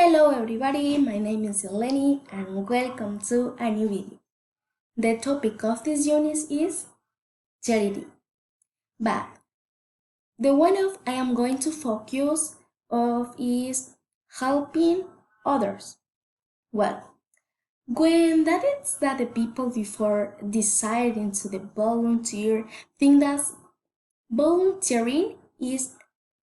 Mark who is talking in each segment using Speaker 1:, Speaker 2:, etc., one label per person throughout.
Speaker 1: Hello everybody, my name is Yeli and welcome to a new video. The topic of this unit is charity, but the one of I am going to focus of is helping others. Well, when that is that the people before deciding to the volunteer think that volunteering is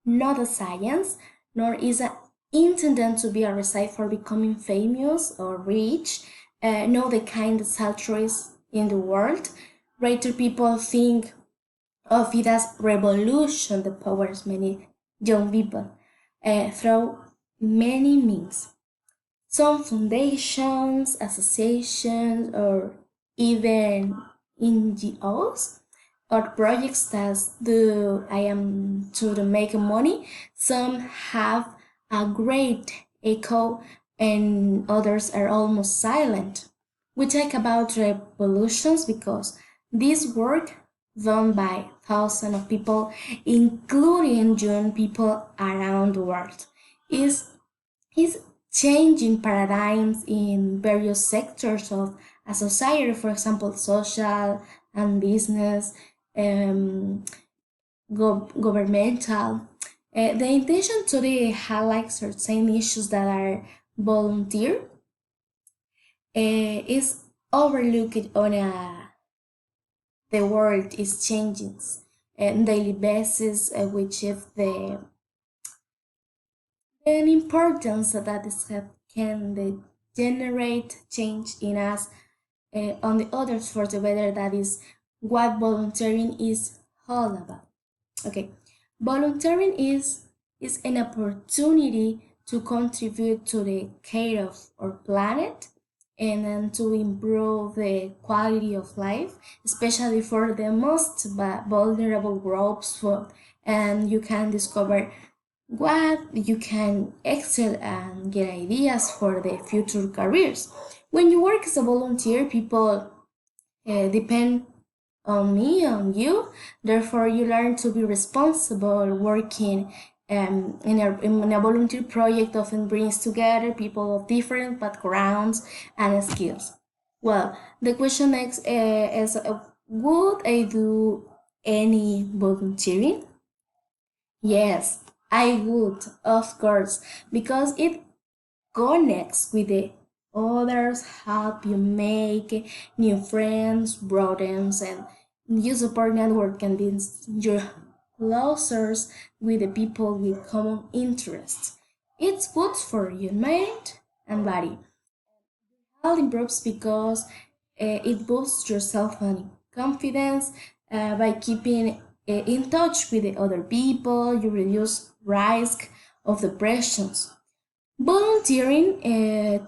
Speaker 1: not a science, nor is it intended to be a recipe for becoming famous or rich, no the kind of altruist in the world. Rather, people think of it as revolution that powers many young people through many means. Some foundations, associations, or even NGOs or projects that do I am to make money. Some have a great echo and others are almost silent. We talk about revolutions because this work done by thousands of people, including young people around the world, is changing paradigms in various sectors of a society, for example, social and business, um, governmental. The intention today highlights certain issues that are volunteer is overlooked on the world is changing on daily basis, which is the importance that is can they generate change in us on the others for the better. That is what volunteering is all about. Okay, volunteering is an opportunity to contribute to the care of our planet and then to improve the quality of life, especially for the most vulnerable groups. And you can discover what you can excel and get ideas for the future careers. When you work as a volunteer, people depend on me, on you. Therefore, you learn to be responsible. Working in a volunteer project often brings together people of different backgrounds and skills. Well, the question next is would I do any volunteering? Yes, I would, of course, because it connects with the others, help you make new friends, broadens, and new support network can be your closer with the people with common interests. It's good for your mind and body. Health improves because it boosts your self and confidence by keeping in touch with the other people. You reduce risk of depressions. Volunteering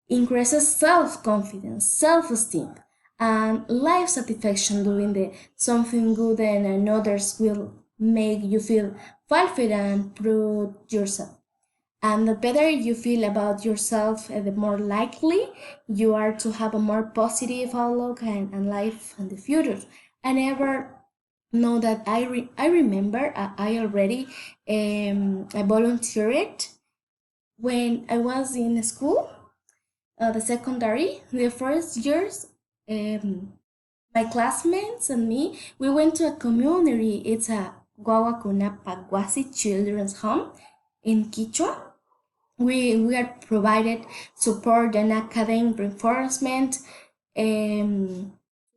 Speaker 1: increases self-confidence, self-esteem, and life satisfaction. Doing the something good and others will make you feel fulfilled and proud yourself. And the better you feel about yourself, the more likely you are to have a more positive outlook and life and the future. I never know that I remember I already I volunteered when I was in school, the secondary, the first years. My classmates and me, we went to a community. It's a Guaguacuna Paguasi Children's Home in Quichua. We are provided support and academic reinforcement the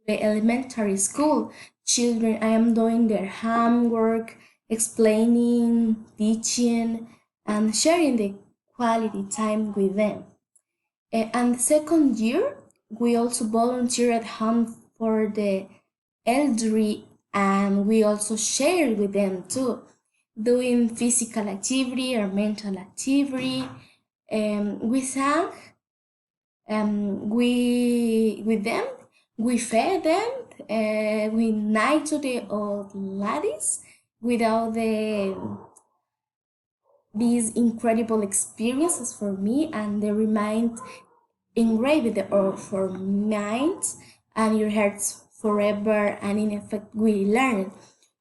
Speaker 1: elementary school children. I am doing their homework, explaining, teaching, and sharing the quality time with them. And the second year, we also volunteer at home for the elderly, and we also share with them too, doing physical activity or mental activity. We sang, we with them, we fed them, we night to the old ladies without these incredible experiences for me, and they remind engraved for minds and your hearts forever. And in effect, we learn.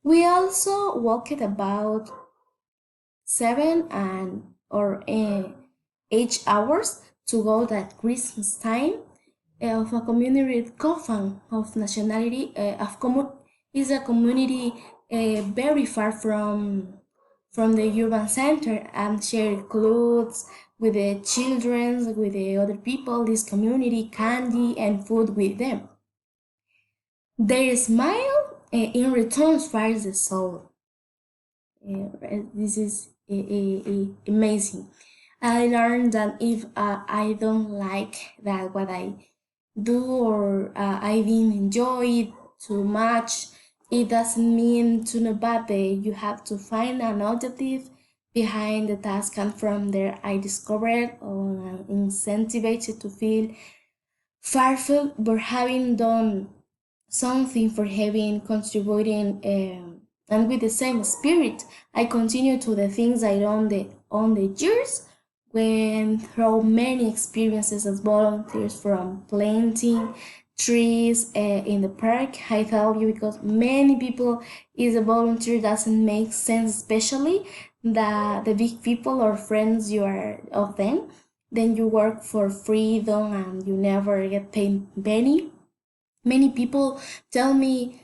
Speaker 1: We also walked about 7 and or 8 hours to go at Christmas time of a community coffin of nationality is a community very far from the urban center and share clothes with the children, with the other people, this community, candy and food with them. Their smile in return fires the soul. This is amazing. I learned that if I don't like that what I do or I didn't enjoy it too much, it doesn't mean to know bad day. You have to find an objective behind the task, and from there I discovered or incentivized to feel fearful for having done something, for having contributing, and with the same spirit I continue to the things I done on the years when through many experiences as volunteers, from planting trees in the park. I tell you, because many people is a volunteer doesn't make sense, especially the big people or friends you are of them. Then you work for freedom and you never get paid penny. Many people tell me,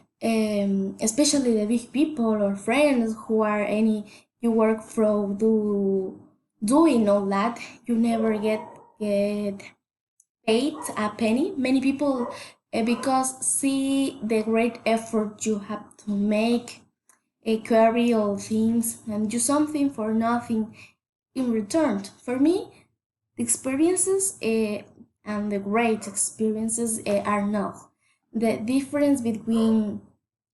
Speaker 1: especially the big people or friends who are any you work for doing all that, you never get paid a penny. Many people because see the great effort you have to make, carry all things and do something for nothing in return. For me, the experiences and the great experiences are not. The difference between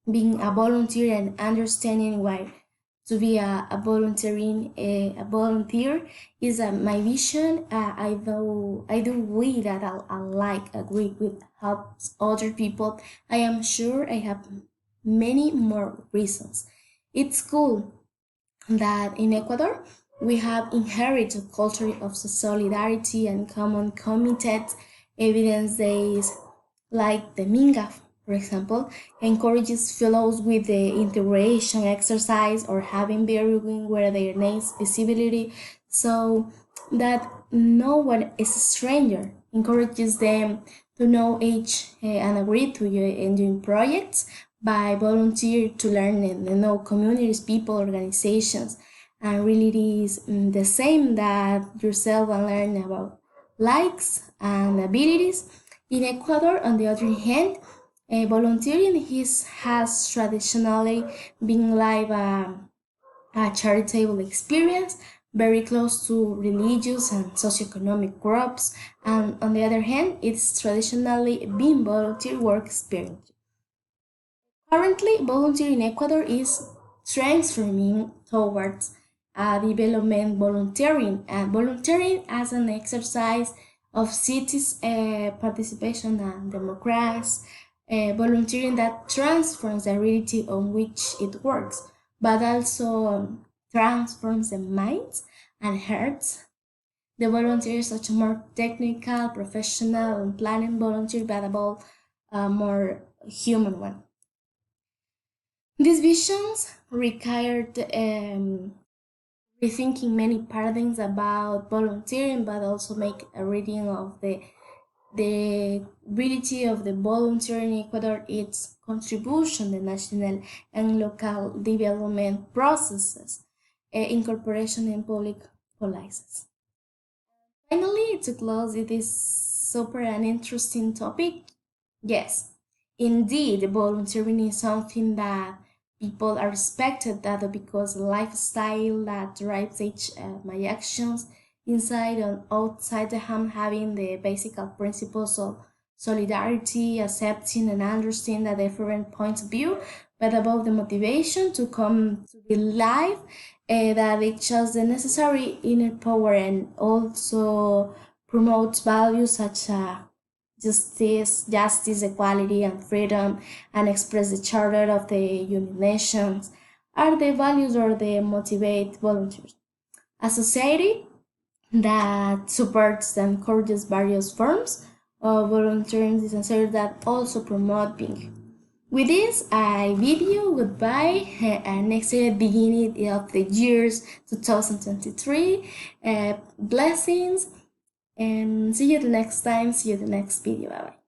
Speaker 1: being a volunteer and understanding why to be a volunteer is my vision. I do agree that I like agree with helps other people. I am sure I have many more reasons. It's cool that in Ecuador we have inherited a culture of solidarity and common committed evidence days, like the Minga, for example, encourages fellows with the integration exercise or having bearing where their names visibility, so that no one is a stranger, encourages them to know each and agree to you in doing projects by volunteer to learn and know communities, people, organizations, and really it is the same that yourself and learn about likes and abilities. In Ecuador, on the other hand, volunteering has traditionally been like a charitable experience, very close to religious and socioeconomic groups, and on the other hand, it's traditionally been volunteer work experience. Currently, volunteer in Ecuador is transforming towards development volunteering, and volunteering as an exercise of cities participation and democracy, volunteering that transforms the reality on which it works, but also transforms the minds and hearts. The volunteer is such a more technical, professional, and planning volunteer, but about a more human one. These visions required rethinking many paradigms about volunteering, but also make a reading of the ability of the volunteer in Ecuador, its contribution to national and local development processes, incorporation in public policies. Finally, to close this super and interesting topic, yes, indeed, volunteering is something that people are expected that because the lifestyle that drives each my actions inside and outside the home, having the basic principles of solidarity, accepting and understanding the different points of view, but about the motivation to come to the life, that it shows the necessary inner power and also promotes values such as justice, equality, and freedom, and express the Charter of the United Nations, are the values or the motivate volunteers. A society that supports and encourages various forms of volunteering is necessary that also promote being. With this, I bid you goodbye and next beginning of the years 2023. Blessings And see you the next time, see you the next video. Bye bye.